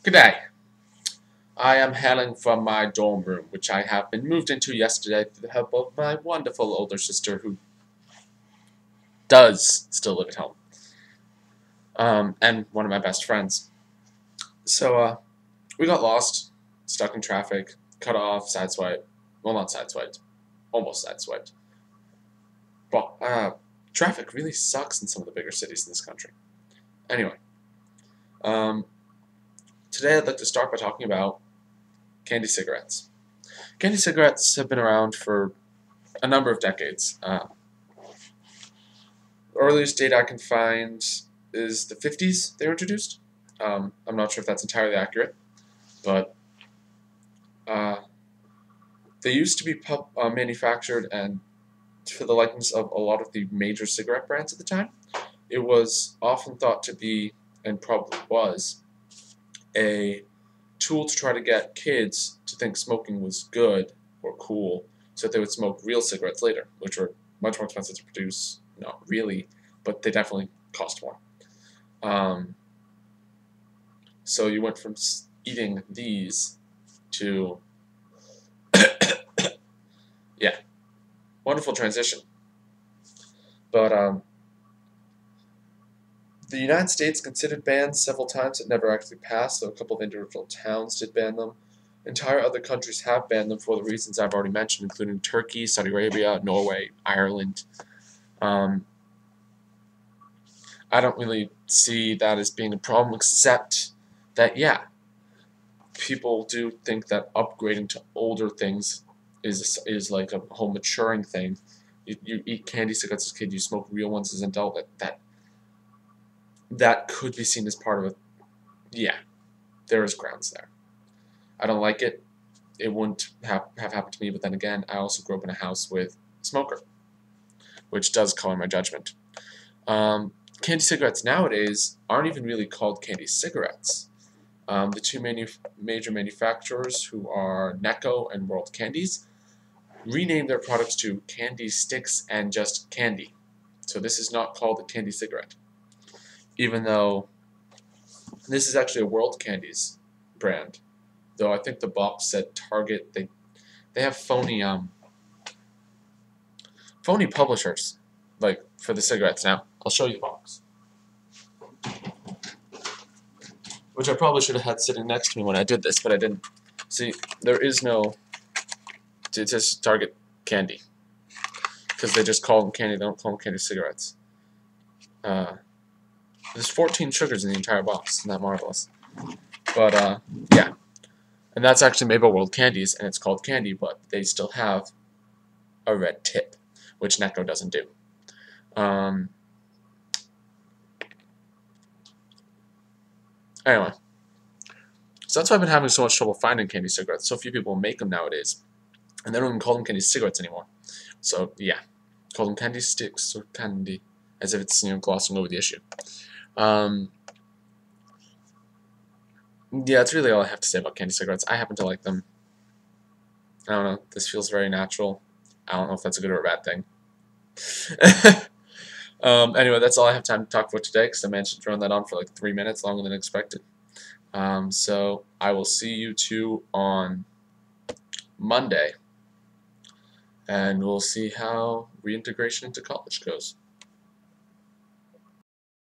Good day. I am hailing from my dorm room, which I have been moved into yesterday through the help of my wonderful older sister who does still live at home, and one of my best friends. So, we got lost, stuck in traffic, cut off, sideswiped. Well, not sideswiped, almost sideswiped. But, traffic really sucks in some of the bigger cities in this country. Anyway, um, today I'd like to start by talking about candy cigarettes. Candy cigarettes have been around for a number of decades. The earliest date I can find is the 50s they were introduced. I'm not sure if that's entirely accurate, but uh, they used to be manufactured and to the likeness of a lot of the major cigarette brands at the time. It was often thought to be, and probably was, a tool to try to get kids to think smoking was good or cool so that they would smoke real cigarettes later, which were much more expensive to produce. Not really, but they definitely cost more. Um, so you went from eating these to, yeah, wonderful transition. But the United States considered bans several times. It never actually passed, though a couple of individual towns did ban them. Entire other countries have banned them for the reasons I've already mentioned, including Turkey, Saudi Arabia, Norway, Ireland. Um, I don't really see that as being a problem, except that, yeah, people do think that upgrading to older things is like a whole maturing thing. You eat candy cigarettes as a kid, you smoke real ones as an adult. That could be seen as part of it. Yeah, there is grounds there. I don't like it. It wouldn't have happened to me, but then again, I also grew up in a house with a smoker, which does color my judgment. Candy cigarettes nowadays aren't even really called candy cigarettes. The two major manufacturers, who are Necco and World Candies, renamed their products to Candy Sticks and just Candy. So this is not called a candy cigarette, even though this is actually a World Candies brand. Though I think the box said Target. They have phony publishers, like for the cigarettes. Now I'll show you the box, which I probably should have had sitting next to me when I did this, but I didn't. See, there is no. It's just Target candy, because they just call them candy. They don't call them candy cigarettes. There's 14 sugars in the entire box. Isn't that marvelous? But yeah, and that's actually made by World Candies, and it's called candy, but they still have a red tip, which Necco doesn't do. Anyway, so that's why I've been having so much trouble finding candy cigarettes. So few people make them nowadays, and they don't even call them candy cigarettes anymore. So yeah, call them candy sticks or candy, as if it's glossing over the issue. Yeah, that's really all I have to say about candy cigarettes. I happen to like them. I don't know. This feels very natural. I don't know if that's a good or a bad thing. Anyway, that's all I have time to talk about today, because I managed to drone that on for like 3 minutes, longer than expected. So I will see you two on Monday, and we'll see how reintegration into college goes.